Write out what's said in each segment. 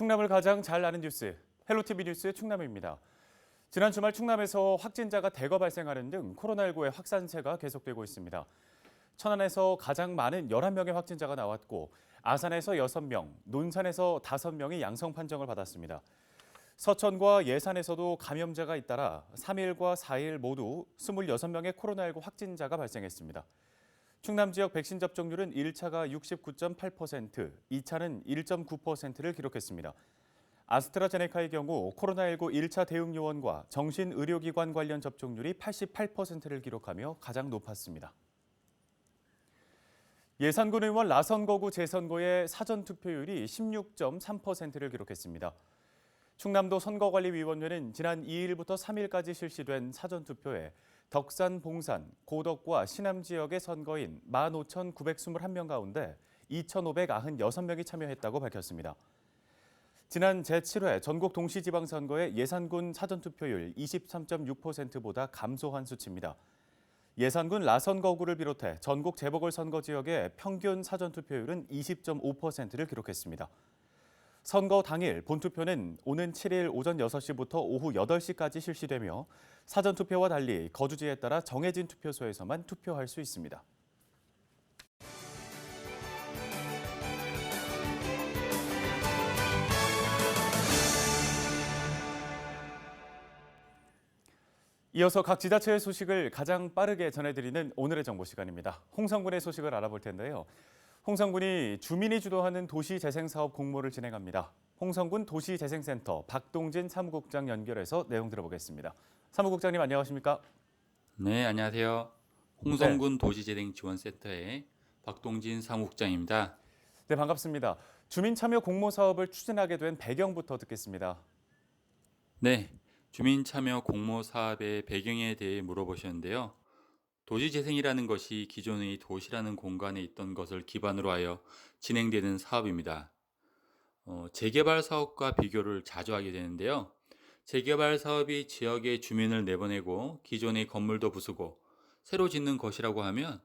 충남을 가장 잘 아는 뉴스, 헬로티비 뉴스의 충남입니다. 지난 주말 충남에서 확진자가 대거 발생하는 등 코로나19의 확산세가 계속되고 있습니다. 천안에서 가장 많은 11명의 확진자가 나왔고 아산에서 6명, 논산에서 5명이 양성 판정을 받았습니다. 서천과 예산에서도 감염자가 잇따라 3일과 4일 모두 26명의 코로나19 확진자가 발생했습니다. 충남 지역 백신 접종률은 1차가 69.8%, 2차는 1.9%를 기록했습니다. 아스트라제네카의 경우 코로나19 1차 대응 요원과 정신의료기관 관련 접종률이 88%를 기록하며 가장 높았습니다. 예산군 의원 라선거구 재선거의 사전투표율이 16.3%를 기록했습니다. 충남도 선거관리위원회는 지난 2일부터 3일까지 실시된 사전투표에 덕산, 봉산, 고덕과 시남 지역의 선거인 15,921명 가운데 2,596명이 참여했다고 밝혔습니다. 지난 제7회 전국 동시지방선거의 예산군 사전투표율 23.6%보다 감소한 수치입니다. 예산군 라선거구를 비롯해 전국 재보궐선거 지역의 평균 사전투표율은 20.5%를 기록했습니다. 선거 당일 본투표는 오는 7일 오전 6시부터 오후 8시까지 실시되며 사전투표와 달리 거주지에 따라 정해진 투표소에서만 투표할 수 있습니다. 이어서 각 지자체의 소식을 가장 빠르게 전해드리는 오늘의 정보 시간입니다. 홍성군의 소식을 알아볼 텐데요. 홍성군이 주민이 주도하는 도시재생사업 공모를 진행합니다. 홍성군 도시재생센터 박동진 사무국장 연결해서 내용 들어보겠습니다. 사무국장님 안녕하십니까? 네, 안녕하세요. 홍성군 도시재생지원센터의 박동진 사무국장입니다. 네, 반갑습니다. 주민 참여 공모 사업을 추진하게 된 배경부터 듣겠습니다. 네, 주민 참여 공모 사업의 배경에 대해 물어보셨는데요. 도시재생이라는 것이 기존의 도시라는 공간에 있던 것을 기반으로 하여 진행되는 사업입니다. 재개발 사업과 비교를 자주 하게 되는데요. 재개발 사업이 지역의 주민을 내보내고 기존의 건물도 부수고 새로 짓는 것이라고 하면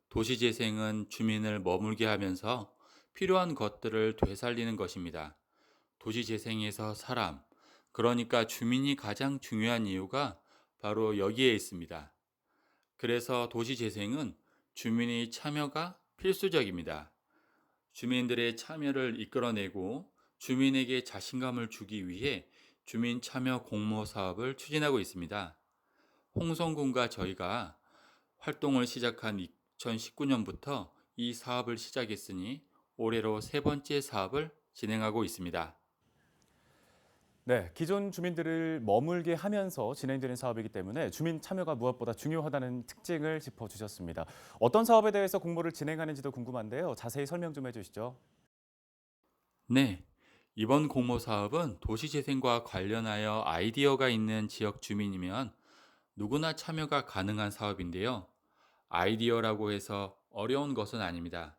도시재생은 주민을 머물게 하면서 필요한 것들을 되살리는 것입니다. 도시재생에서 사람, 그러니까 주민이 가장 중요한 이유가 바로 여기에 있습니다. 그래서 도시재생은 주민의 참여가 필수적입니다. 주민들의 참여를 이끌어내고 주민에게 자신감을 주기 위해 주민 참여 공모 사업을 추진하고 있습니다. 홍성군과 저희가 활동을 시작한 2019년부터 이 사업을 시작했으니 올해로 세 번째 사업을 진행하고 있습니다. 네, 기존 주민들을 머물게 하면서 진행되는 사업이기 때문에 주민 참여가 무엇보다 중요하다는 특징을 짚어주셨습니다. 어떤 사업에 대해서 공모를 진행하는지도 궁금한데요. 자세히 설명 좀 해주시죠. 네, 이번 공모 사업은 도시재생과 관련하여 아이디어가 있는 지역 주민이면 누구나 참여가 가능한 사업인데요. 아이디어라고 해서 어려운 것은 아닙니다.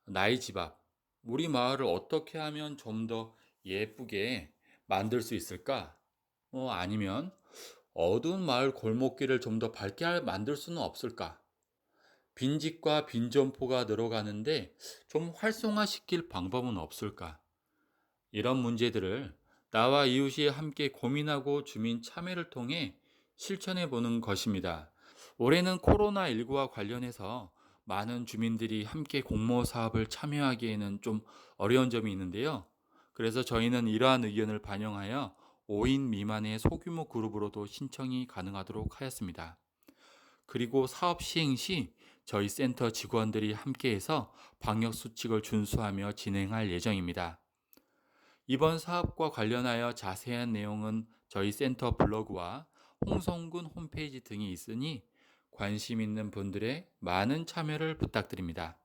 나의 집 앞, 우리 마을을 어떻게 하면 좀 더 예쁘게 만들 수 있을까? 아니면 어두운 마을 골목길을 좀 더 밝게 만들 수는 없을까? 빈집과 빈점포가 늘어가는데 좀 활성화시킬 방법은 없을까? 이런 문제들을 나와 이웃이 함께 고민하고 주민 참여를 통해 실천해 보는 것입니다. 올해는 코로나19와 관련해서 많은 주민들이 함께 공모 사업을 참여하기에는 좀 어려운 점이 있는데요. 그래서 저희는 이러한 의견을 반영하여 5인 미만의 소규모 그룹으로도 신청이 가능하도록 하였습니다. 그리고 사업 시행 시 저희 센터 직원들이 함께해서 방역 수칙을 준수하며 진행할 예정입니다. 이번 사업과 관련하여 자세한 내용은 저희 센터 블로그와 홍성군 홈페이지 등이 있으니 관심 있는 분들의 많은 참여를 부탁드립니다.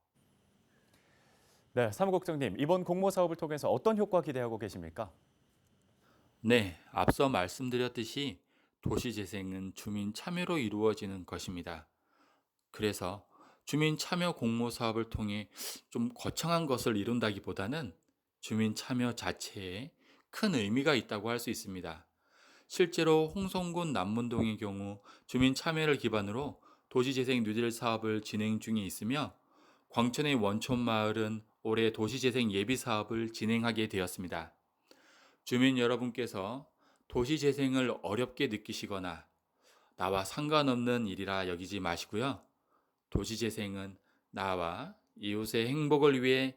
네, 사무국장님, 이번 공모 사업을 통해서 어떤 효과 기대하고 계십니까? 네, 앞서 말씀드렸듯이 도시재생은 주민 참여로 이루어지는 것입니다. 그래서 주민 참여 공모 사업을 통해 좀 거창한 것을 이룬다기보다는 주민 참여 자체에 큰 의미가 있다고 할 수 있습니다. 실제로 홍성군 남문동의 경우 주민 참여를 기반으로 도시재생 뉴딜 사업을 진행 중에 있으며 광천의 원촌마을은 올해 도시재생 예비 사업을 진행하게 되었습니다. 주민 여러분께서 도시 재생을 어렵게 느끼시거나 나와 상관없는 일이라 여기지 마시고요. 도시 재생은 나와 이웃의 행복을 위해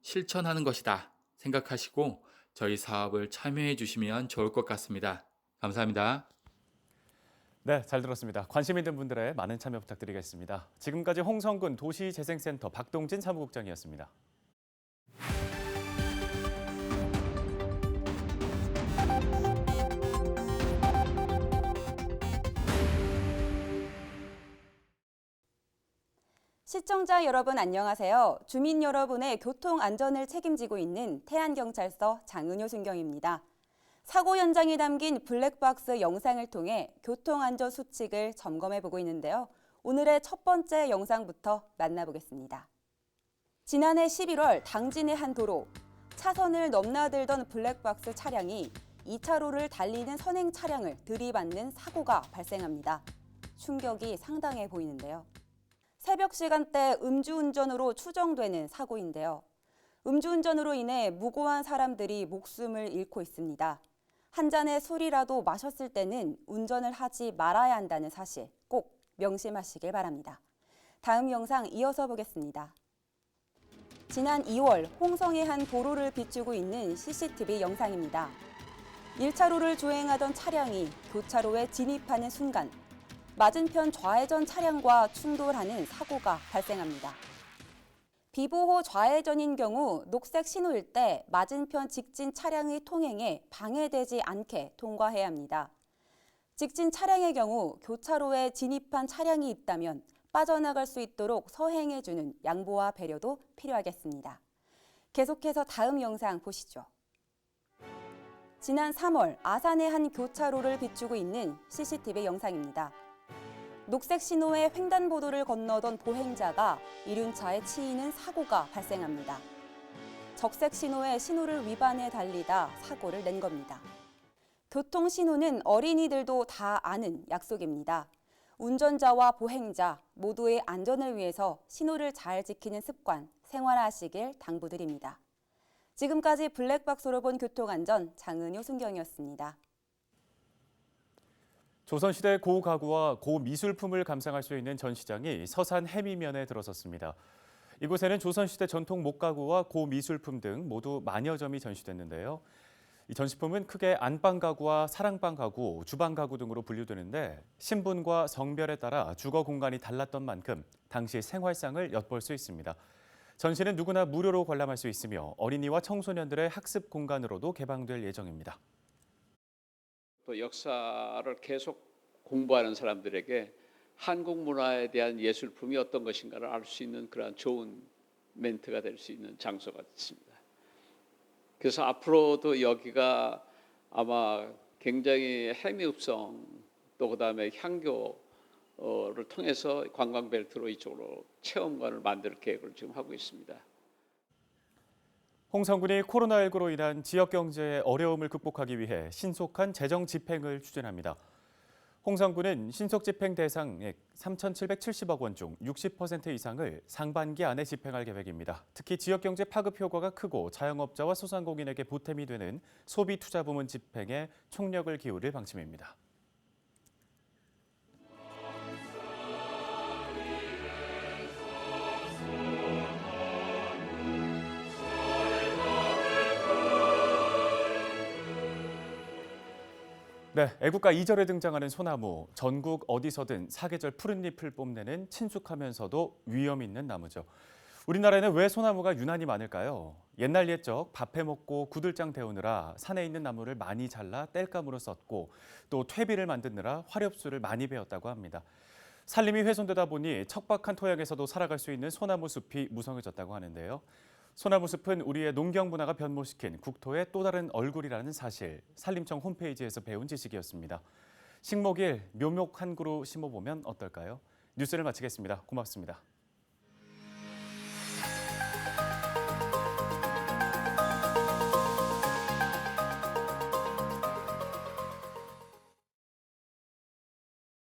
실천하는 것이다 생각하시고 저희 사업을 참여해 주시면 좋을 것 같습니다. 감사합니다. 네, 잘 들었습니다. 관심 있는 분들의 많은 참여 부탁드리겠습니다. 지금까지 홍성군 도시재생센터 박동진 사무국장이었습니다. 시청자 여러분 안녕하세요. 주민 여러분의 교통 안전을 책임지고 있는 태안경찰서 장은효 순경입니다. 사고 현장이 담긴 블랙박스 영상을 통해 교통안전 수칙을 점검해보고 있는데요. 오늘의 첫 번째 영상부터 만나보겠습니다. 지난해 11월 당진의 한 도로, 차선을 넘나들던 블랙박스 차량이 2차로를 달리는 선행 차량을 들이받는 사고가 발생합니다. 충격이 상당해 보이는데요. 새벽 시간대 음주운전으로 추정되는 사고인데요. 음주운전으로 인해 무고한 사람들이 목숨을 잃고 있습니다. 한 잔의 술이라도 마셨을 때는 운전을 하지 말아야 한다는 사실 꼭 명심하시길 바랍니다. 다음 영상 이어서 보겠습니다. 지난 2월 홍성의 한 도로를 비추고 있는 CCTV 영상입니다. 1차로를 주행하던 차량이 교차로에 진입하는 순간 맞은편 좌회전 차량과 충돌하는 사고가 발생합니다. 비보호 좌회전인 경우 녹색 신호일 때 맞은편 직진 차량의 통행에 방해되지 않게 통과해야 합니다. 직진 차량의 경우 교차로에 진입한 차량이 있다면 빠져나갈 수 있도록 서행해주는 양보와 배려도 필요하겠습니다. 계속해서 다음 영상 보시죠. 지난 3월 아산의 한 교차로를 비추고 있는 CCTV 영상입니다. 녹색 신호의 횡단보도를 건너던 보행자가 이륜차에 치이는 사고가 발생합니다. 적색 신호의 신호를 위반해 달리다 사고를 낸 겁니다. 교통신호는 어린이들도 다 아는 약속입니다. 운전자와 보행자 모두의 안전을 위해서 신호를 잘 지키는 습관 생활하시길 당부드립니다. 지금까지 블랙박스로 본 교통안전 장은효 순경이었습니다. 조선시대 고가구와 고미술품을 감상할 수 있는 전시장이 서산 해미면에 들어섰습니다. 이곳에는 조선시대 전통 목가구와 고미술품 등 모두 만여 점이 전시됐는데요. 이 전시품은 크게 안방 가구와 사랑방 가구, 주방 가구 등으로 분류되는데 신분과 성별에 따라 주거 공간이 달랐던 만큼 당시 생활상을 엿볼 수 있습니다. 전시는 누구나 무료로 관람할 수 있으며 어린이와 청소년들의 학습 공간으로도 개방될 예정입니다. 또 역사를 계속 공부하는 사람들에게 한국 문화에 대한 예술품이 어떤 것인가를 알 수 있는 그런 좋은 멘트가 될 수 있는 장소가 됐습니다. 그래서 앞으로도 여기가 아마 굉장히 해미읍성 또 그다음에 향교를 통해서 관광벨트로 이쪽으로 체험관을 만들 계획을 지금 하고 있습니다. 홍성군이 코로나19로 인한 지역 경제의 어려움을 극복하기 위해 신속한 재정 집행을 추진합니다. 홍성군은 신속 집행 대상액 3,770억 원 중 60% 이상을 상반기 안에 집행할 계획입니다. 특히 지역 경제 파급 효과가 크고 자영업자와 소상공인에게 보탬이 되는 소비 투자 부문 집행에 총력을 기울일 방침입니다. 네, 애국가 2절에 등장하는 소나무, 전국 어디서든 사계절 푸른 잎을 뽐내는 친숙하면서도 위험 있는 나무죠. 우리나라에는 왜 소나무가 유난히 많을까요? 옛날 옛적 밥 해먹고 구들장 데우느라 산에 있는 나무를 많이 잘라 땔감으로 썼고 또 퇴비를 만드느라 화렵수를 많이 베었다고 합니다. 산림이 훼손되다 보니 척박한 토양에서도 살아갈 수 있는 소나무 숲이 무성해졌다고 하는데요. 소나무 숲은 우리의 농경 문화가 변모시킨 국토의 또 다른 얼굴이라는 사실, 산림청 홈페이지에서 배운 지식이었습니다. 식목일 묘목 한 그루 심어보면 어떨까요? 뉴스를 마치겠습니다. 고맙습니다.